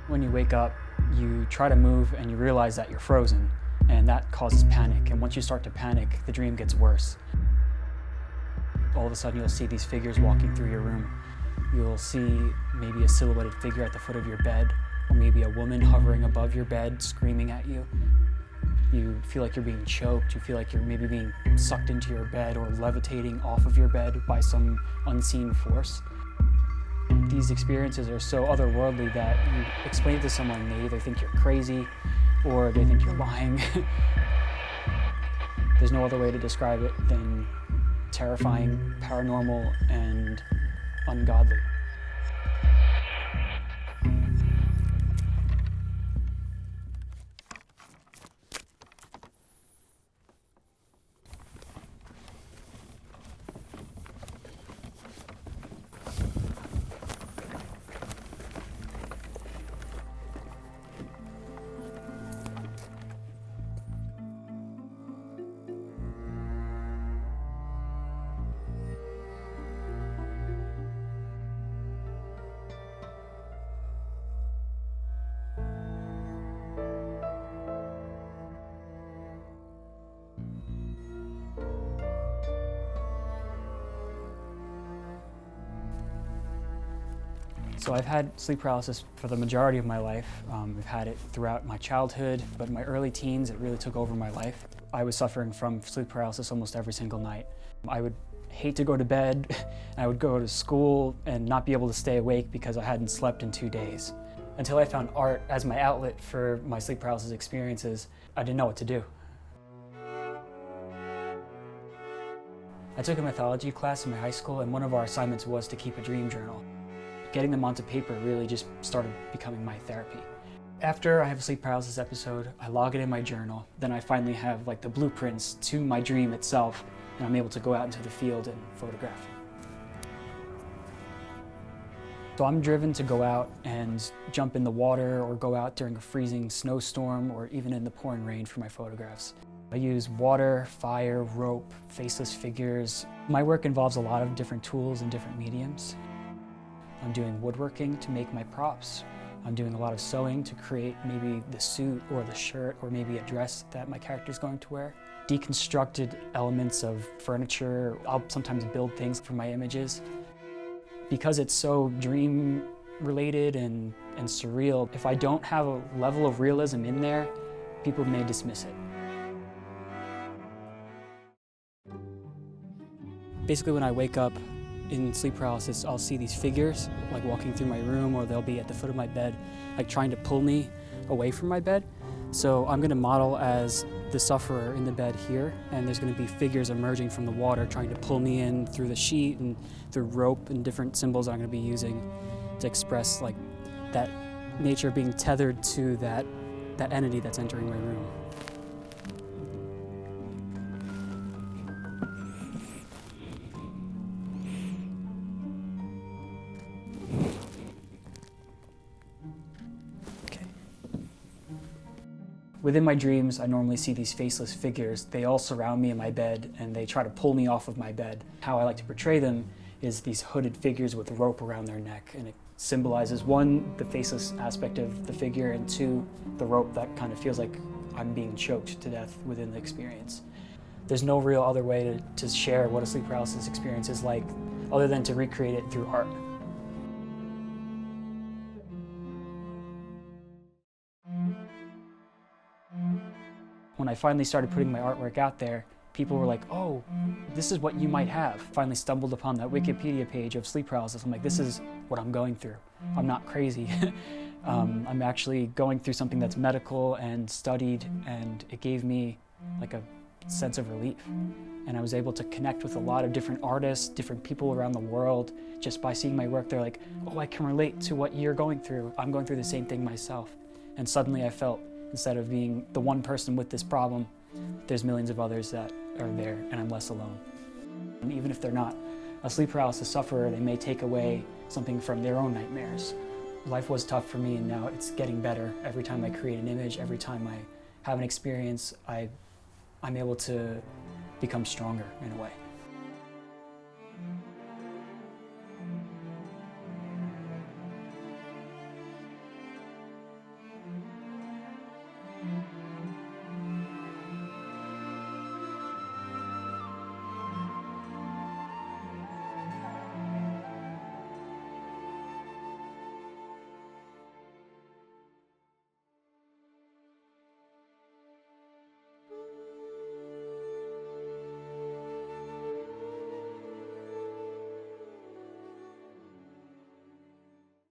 When you wake up, you try to move and you realize that you're frozen, and that causes panic. And once you start to panic, the dream gets worse. All of a sudden you'll see these figures walking through your room. You'll see maybe a silhouetted figure at the foot of your bed, or maybe a woman hovering above your bed screaming at you. You feel like you're being choked. You feel like you're maybe being sucked into your bed or levitating off of your bed by some unseen force. These experiences are so otherworldly that you explain it to someone, they either think you're crazy or they think you're lying. There's no other way to describe it than terrifying, paranormal, and ungodly. So I've had sleep paralysis for the majority of my life. I've had it throughout my childhood, but in my early teens, it really took over my life. I was suffering from sleep paralysis almost every single night. I would hate to go to bed. I would go to school and not be able to stay awake because I hadn't slept in 2 days. Until I found art as my outlet for my sleep paralysis experiences, I didn't know what to do. I took a mythology class in my high school, and one of our assignments was to keep a dream journal. Getting them onto paper really just started becoming my therapy. After I have a sleep paralysis episode, I log it in my journal. Then I finally have like the blueprints to my dream itself, and I'm able to go out into the field and photograph. So I'm driven to go out and jump in the water or go out during a freezing snowstorm or even in the pouring rain for my photographs. I use water, fire, rope, faceless figures. My work involves a lot of different tools and different mediums. I'm doing woodworking to make my props. I'm doing a lot of sewing to create maybe the suit or the shirt or maybe a dress that my character's going to wear. Deconstructed elements of furniture. I'll sometimes build things for my images. Because it's so dream related and surreal, if I don't have a level of realism in there, people may dismiss it. Basically, when I wake up in sleep paralysis, I'll see these figures like walking through my room, or they'll be at the foot of my bed, like trying to pull me away from my bed. So I'm gonna model as the sufferer in the bed here, and there's gonna be figures emerging from the water trying to pull me in through the sheet and through rope and different symbols that I'm gonna be using to express like that nature being tethered to that entity that's entering my room. Within my dreams, I normally see these faceless figures. They all surround me in my bed and they try to pull me off of my bed. How I like to portray them is these hooded figures with rope around their neck, and it symbolizes, one, the faceless aspect of the figure, and two, the rope that kind of feels like I'm being choked to death within the experience. There's no real other way to share what a sleep paralysis experience is like other than to recreate it through art. When I finally started putting my artwork out there, people were like, oh, this is what you might have. Finally stumbled upon that Wikipedia page of sleep paralysis. I'm like, this is what I'm going through. I'm not crazy. I'm actually going through something that's medical and studied, and it gave me like a sense of relief. And I was able to connect with a lot of different artists, different people around the world. Just by seeing my work, they're like, oh, I can relate to what you're going through. I'm going through the same thing myself. And suddenly I felt, instead of being the one person with this problem, there's millions of others that are there, and I'm less alone. And even if they're not a sleep paralysis sufferer, they may take away something from their own nightmares. Life was tough for me, and now it's getting better. Every time I create an image, every time I have an experience, I'm able to become stronger in a way.